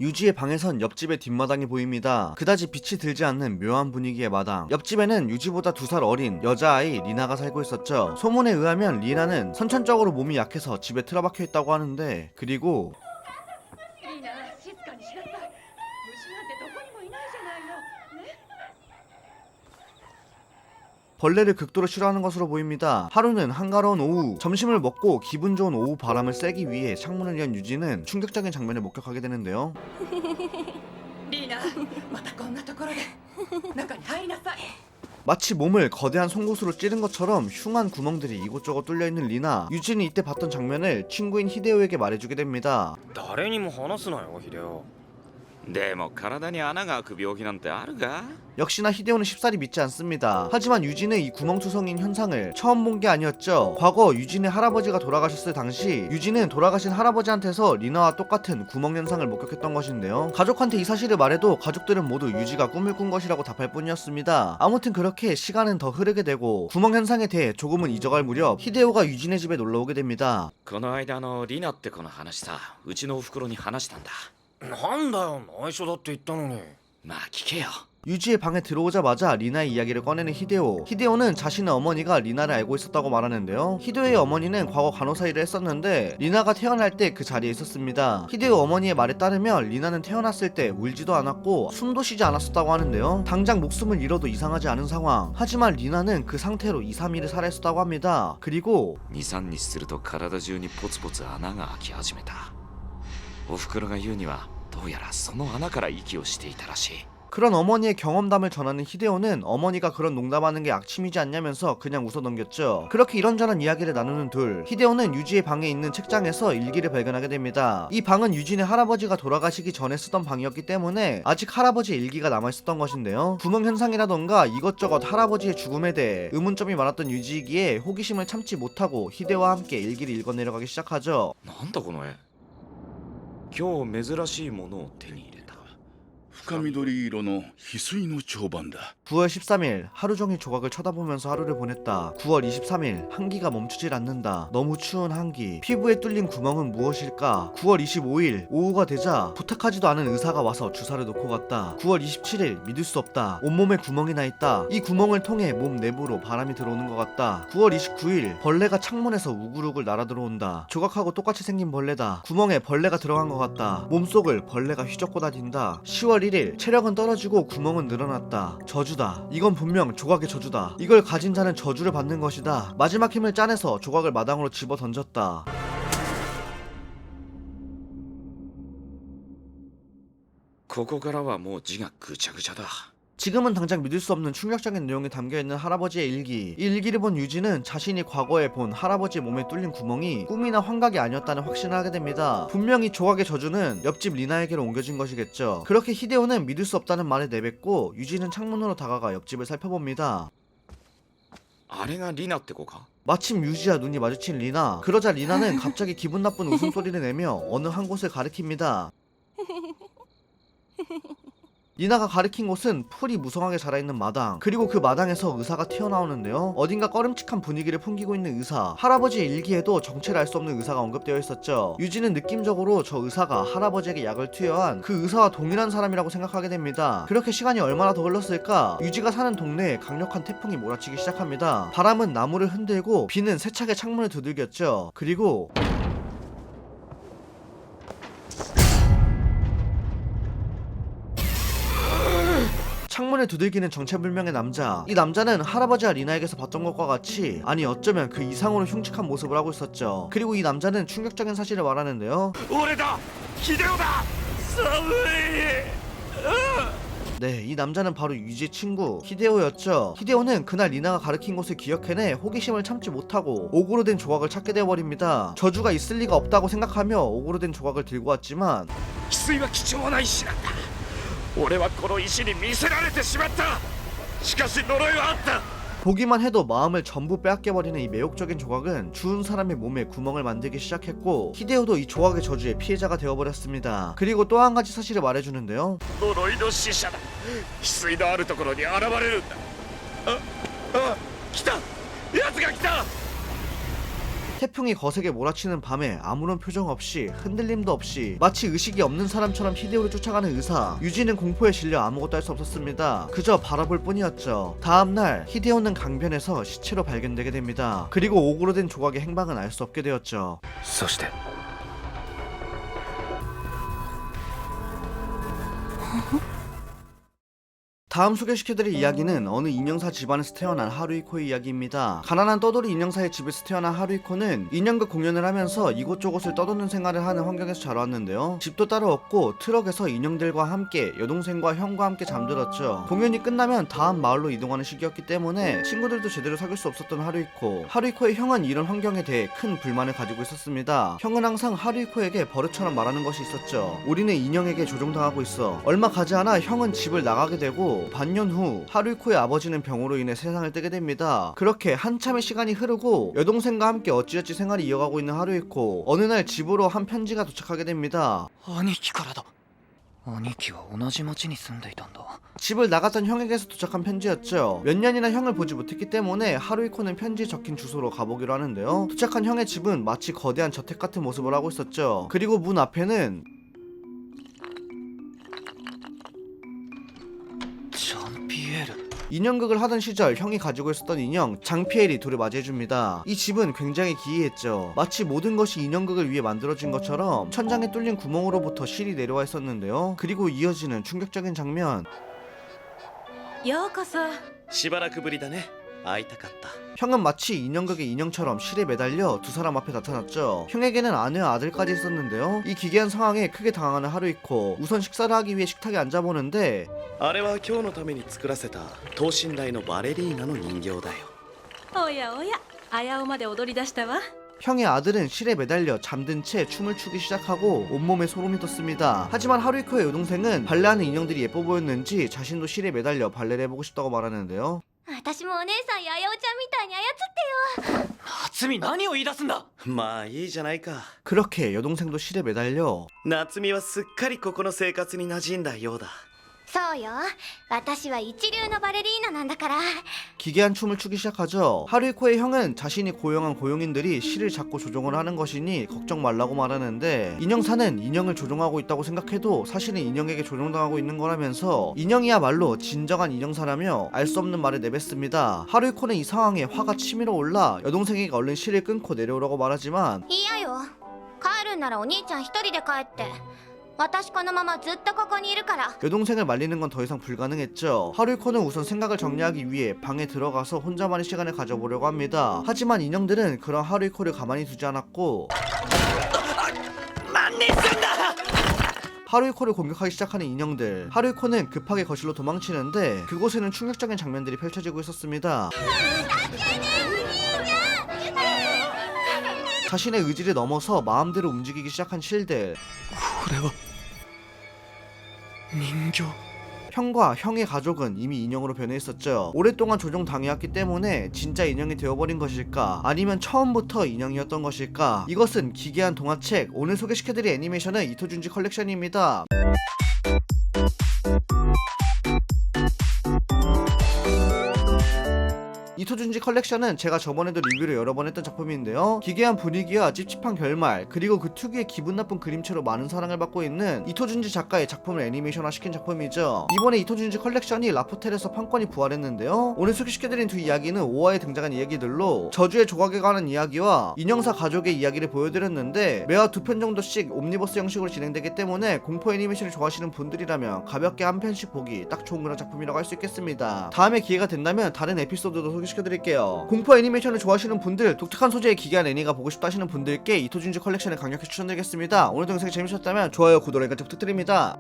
유지의 방에선 옆집의 뒷마당이 보입니다. 그다지 빛이 들지 않는 묘한 분위기의 마당. 옆집에는 유지보다 2살 어린 여자아이 리나가 살고 있었죠. 소문에 의하면 리나는 선천적으로 몸이 약해서 집에 틀어박혀 있다고 하는데, 그리고 リーナ、静かにしなさい。虫なんてどこにもいないじゃないの。ね。 벌레를 극도로 싫어하는 것으로 보입니다. 하루는 한가로운 오후, 점심을 먹고 기분 좋은 오후 바람을 쐬기 위해 창문을 연 유지는 충격적인 장면을 목격하게 되는데요. リーナ、またこんなところで中に入りなさい。 마치 몸을 거대한 송곳으로 찌른 것처럼 흉한 구멍들이 이곳저곳 뚫려있는 리나. 유진이 이때 봤던 장면을 친구인 히데오에게 말해주게 됩니다. 誰にも話すなよ、ヒデオ。でも体に穴が開く病気なんてあるか？ 역시나 히데오는 쉽사리 믿지 않습니다. 하지만 유진은 이 구멍투성인 현상을 처음 본 게 아니었죠. 과거 유진의 할아버지가 돌아가셨을 당시 유진은 돌아가신 할아버지한테서 리나와 똑같은 구멍 현상을 목격했던 것인데요. 가족한테 이 사실을 말해도 가족들은 모두 유지가 꿈을 꾼 것이라고 답할 뿐이었습니다. 아무튼 그렇게 시간은 더 흐르게 되고 구멍 현상에 대해 조금은 잊어갈 무렵 히데오가 유진의 집에 놀러오게 됩니다. この間のリナって子の話さ、うちのお袋に話したんだ。なんだよ、内緒だって言ったのに。まあ聞けよ。 유지의 방에 들어오자마자 리나의 이야기를 꺼내는 히데오. 히데오는 자신의 어머니가 리나를 알고 있었다고 말하는데요. 히데오의 어머니는 과거 간호사 일을 했었는데 리나가 태어날 때 그 자리에 있었습니다. 히데오 어머니의 말에 따르면 리나는 태어났을 때 울지도 않았고 숨도 쉬지 않았었다고 하는데요. 당장 목숨을 잃어도 이상하지 않은 상황. 하지만 리나는 그 상태로 2, 3일을 살아있었다고 합니다. 그리고 2、3日すると体中にポツポツ穴が開き始めた。お袋が言うにはどうやらその穴から息をしていたらしい。 그런 어머니의 경험담을 전하는 히데오는 어머니가 그런 농담하는 게 악취미지 않냐면서 그냥 웃어넘겼죠. 그렇게 이런저런 이야기를 나누는 둘, 히데오는 유지의 방에 있는 책장에서 일기를 발견하게 됩니다. 이 방은 유진의 할아버지가 돌아가시기 전에 쓰던 방이었기 때문에 아직 할아버지의 일기가 남아있었던 것인데요. 구멍 현상이라던가 이것저것 할아버지의 죽음에 대해 의문점이 많았던 유지이기에 호기심을 참지 못하고 히데오와 함께 일기를 읽어내려가기 시작하죠. なんだこの絵。今日珍しいものを手に入れた。 深緑色の翡翠の蝶番だ。 9월 13일 하루 종일 조각을 쳐다보면서 하루를 보냈다. 9월 23일 한기가 멈추질 않는다. 너무 추운 한기. 피부에 뚫린 구멍은 무엇일까? 9월 25일 오후가 되자 부탁하지도 않은 의사가 와서 주사를 놓고 갔다. 9월 27일 믿을 수 없다. 온몸에 구멍이 나 있다. 이 구멍을 통해 몸 내부로 바람이 들어오는 것 같다. 9월 29일 벌레가 창문에서 우글우글 날아 들어온다. 조각하고 똑같이 생긴 벌레다. 구멍에 벌레가 들어간 것 같다. 몸속을 벌레가 휘젓고 다닌다. 10월 1일 체력은 떨어지고 구멍은 늘어났다. 저주다. 이건 분명 조각의 저주다. 이걸 가진 자는 저주를 받는 것이다. 마지막 힘을 짜내서 조각을 마당으로 집어 던졌다. ここからはもう字がぐちゃぐちゃだ。 지금은 당장 믿을 수 없는 충격적인 내용이 담겨있는 할아버지의 일기. 이 일기를 본 유지는 자신이 과거에 본 할아버지의 몸에 뚫린 구멍이 꿈이나 환각이 아니었다는 확신을 하게 됩니다. 분명히 조각의 저주는 옆집 리나에게로 옮겨진 것이겠죠. 그렇게 히데오는 믿을 수 없다는 말을 내뱉고 유지는 창문으로 다가가 옆집을 살펴봅니다. あれがリナって子か？ 마침 유지와 눈이 마주친 리나. 그러자 리나는 갑자기 기분 나쁜 웃음소리를 내며 어느 한 곳을 가리킵니다. 리나가 가리킨 곳은 풀이 무성하게 자라있는 마당, 그리고 그 마당에서 의사가 튀어나오는데요. 어딘가 꺼림칙한 분위기를 풍기고 있는 의사. 할아버지의 일기에도 정체를 알 수 없는 의사가 언급되어 있었죠. 유지는 느낌적으로 저 의사가 할아버지에게 약을 투여한 그 의사와 동일한 사람이라고 생각하게 됩니다. 그렇게 시간이 얼마나 더 흘렀을까? 유지가 사는 동네에 강력한 태풍이 몰아치기 시작합니다. 바람은 나무를 흔들고 비는 세차게 창문을 두들겼죠. 그리고 창문을 두들기는 정체불명의 남자. 이 남자는 할아버지와 리나에게서 봤던 것과 같이, 아니 어쩌면 그 이상으로 흉측한 모습을 하고 있었죠. 그리고 이 남자는 충격적인 사실을 말하는데요. 俺だ、ヒデオだ。寒い。 네, 이 남자는 바로 유지의 친구 히데오였죠. 히데오는 그날 리나가 가르친 곳을 기억해내 호기심을 참지 못하고 오그로 된 조각을 찾게 되어버립니다. 저주가 있을 리가 없다고 생각하며 오그로 된 조각을 들고 왔지만 翡翠は貴重な石なんだ。俺はこの石に見せられてしまった。しかし呪いはあった。 보기만 해도 마음을 전부 빼앗겨버리는 이 매혹적인 조각은 죽은 사람의 몸에 구멍을 만들기 시작했고 히데오도 이 조각의 저주의 피해자가 되어버렸습니다. 그리고 또 한 가지 사실을 말해주는데요. 呪いの使者だ。翡翠のあるところに現れるんだ。来た。奴が来た。 태풍이 거세게 몰아치는 밤에 아무런 표정 없이 흔들림도 없이 마치 의식이 없는 사람처럼 히데오를 쫓아가는 의사. 유지는 공포에 질려 아무것도 할 수 없었습니다. 그저 바라볼 뿐이었죠. 다음날 히데오는 강변에서 시체로 발견되게 됩니다. 그리고 오그로된 조각의 행방은 알 수 없게 되었죠. そして 다음 소개시켜드릴 이야기는 어느 인형사 집안에서 태어난 하루이코의 이야기입니다. 가난한 떠돌이 인형사의 집에서 태어난 하루이코는 인형극 공연을 하면서 이곳저곳을 떠도는 생활을 하는 환경에서 자라왔는데요. 집도 따로 없고 트럭에서 인형들과 함께 여동생과 형과 함께 잠들었죠. 공연이 끝나면 다음 마을로 이동하는 시기였기 때문에 친구들도 제대로 사귈 수 없었던 하루이코. 하루이코의 형은 이런 환경에 대해 큰 불만을 가지고 있었습니다. 형은 항상 하루이코에게 버릇처럼 말하는 것이 있었죠. 우리는 인형에게 조종당하고 있어. 얼마 가지 않아 형은 집을 나가게 되고 반년 후 하루이코의 아버지는 병으로 인해 세상을 뜨게 됩니다. 그렇게 한참의 시간이 흐르고 여동생과 함께 어찌어찌 생활이 이어가고 있는 하루이코. 어느 날 집으로 한 편지가 도착하게 됩니다. 兄貴からだ。兄貴は同じ町に住んでいたんだ。 집을 나갔던 형에게서 도착한 편지였죠. 몇 년이나 형을 보지 못했기 때문에 하루이코는 편지에 적힌 주소로 가보기로 하는데요. 도착한 형의 집은 마치 거대한 저택 같은 모습을 하고 있었죠. 그리고 문 앞에는 ジャンピエール。 인형극을 하던 시절 형이 가지고 있었던 인형 장피엘이 둘을 맞이해줍니다. 이 집은 굉장히 기이했죠. 마치 모든 것이 인형극을 위해 만들어진 것처럼 천장에 뚫린 구멍으로부터 실이 내려와 있었는데요. 그리고 이어지는 충격적인 장면. ようこそ。しばらくぶりだね。会いたかった。 형은 마치 인형극의 인형처럼 실에 매달려 두 사람 앞에 나타났죠. 형에게는 아내와 아들까지 있었는데요. 이 기괴한 상황에 크게 당황하는 하루이코. 우선 식사를 하기 위해 식탁에 앉아보는데 あれは今日のために作らせた等身大のバレリーナの人形だよ。おやおや、あやおまで踊り出したわ。 형의 아들은 실에 매달려 잠든 채 춤을 추기 시작하고 온몸에 소름이 돋습니다. 하지만 하루이코의 여동생은 발레하는 인형들이 예뻐 보였는지 자신도 실에 매달려 발레를 해보고 싶다고 말하는데요. 私もお姉さんやあやおちゃんみたいに操ってよ。夏美何を言い出すんだ。まあいいじゃないか。 그렇게 여동생도 실에 매달려 夏美はすっかりここの生活に馴染んだようだ。そうよ、私は一流のバレリーナなんだから。 기괴한 춤을 추기 시작하죠. 하루이코의 형은 자신이 고용한 고용인들이 실을 잡고 조종을 하는 것이니 걱정 말라고 말하는데 인형사는 인형을 조종하고 있다고 생각해도 사실은 인형에게 조종당하고 있는 거라면서 인형이야말로 진정한 인형사라며 알 수 없는 말을 내뱉습니다. 하루이코는 이 상황에 화가 치밀어 올라 여동생에게 얼른 실을 끊고 내려오라고 말하지만 嫌よ、帰るんならお兄ちゃん一人で帰って。私このままずっとここにいるから。 여동생을 말리는 건 더 이상 불가능했죠. 하루이코는 우선 생각을 정리하기 위해 방에 들어가서 혼자만의 시간을 가져보려고 합니다. 하지만 인형들은 그런 하루이코를 가만히 두지 않았고 하루이코를 공격하기 시작하는 인형들. 하루이코는 급하게 거실로 도망치는데 그곳에는 충격적인 장면들이 펼쳐지고 있었습니다. 자신의 의지를 넘어서 마음대로 움직이기 시작한 실들. これは人形。 형과 형의 가족은 이미 인형으로 변해 있었죠. 오랫동안 조종당해왔기 때문에 진짜 인형이 되어버린 것일까? 아니면 처음부터 인형이었던 것일까? 이것은 기괴한 동화책. 오늘 소개시켜드릴 애니메이션은 이토준지 컬렉션입니다. 이토준지 컬렉션은 제가 저번에도 리뷰를 여러 번 했던 작품인데요. 기괴한 분위기와 찝찝한 결말, 그리고 그 특유의 기분 나쁜 그림체로 많은 사랑을 받고 있는 이토준지 작가의 작품을 애니메이션화 시킨 작품이죠. 이번에 이토준지 컬렉션이 라포텔에서 판권이 부활했는데요. 오늘 소개시켜드린 두 이야기는 5화에 등장한 이야기들로 저주의 조각에 관한 이야기와 인형사 가족의 이야기를 보여드렸는데 매화 2편 정도씩 옴니버스 형식으로 진행되기 때문에 공포 애니메이션을 좋아하시는 분들이라면 가볍게 한 편씩 보기 딱 좋은 그런 작품이라고 할 수 있겠습니다. 다음에 기회가 된다면 다른 에피소드도 소개시켜드릴게요. 공포 애니메이션을 좋아하시는 분들, 독특한 소재의 기괴한 애니가 보고 싶다 하시는 분들께 이토준지 컬렉션을 강력히 추천드리겠습니다. 오늘도 영상이 재밌으셨다면 좋아요, 구독, 알림 부탁드립니다.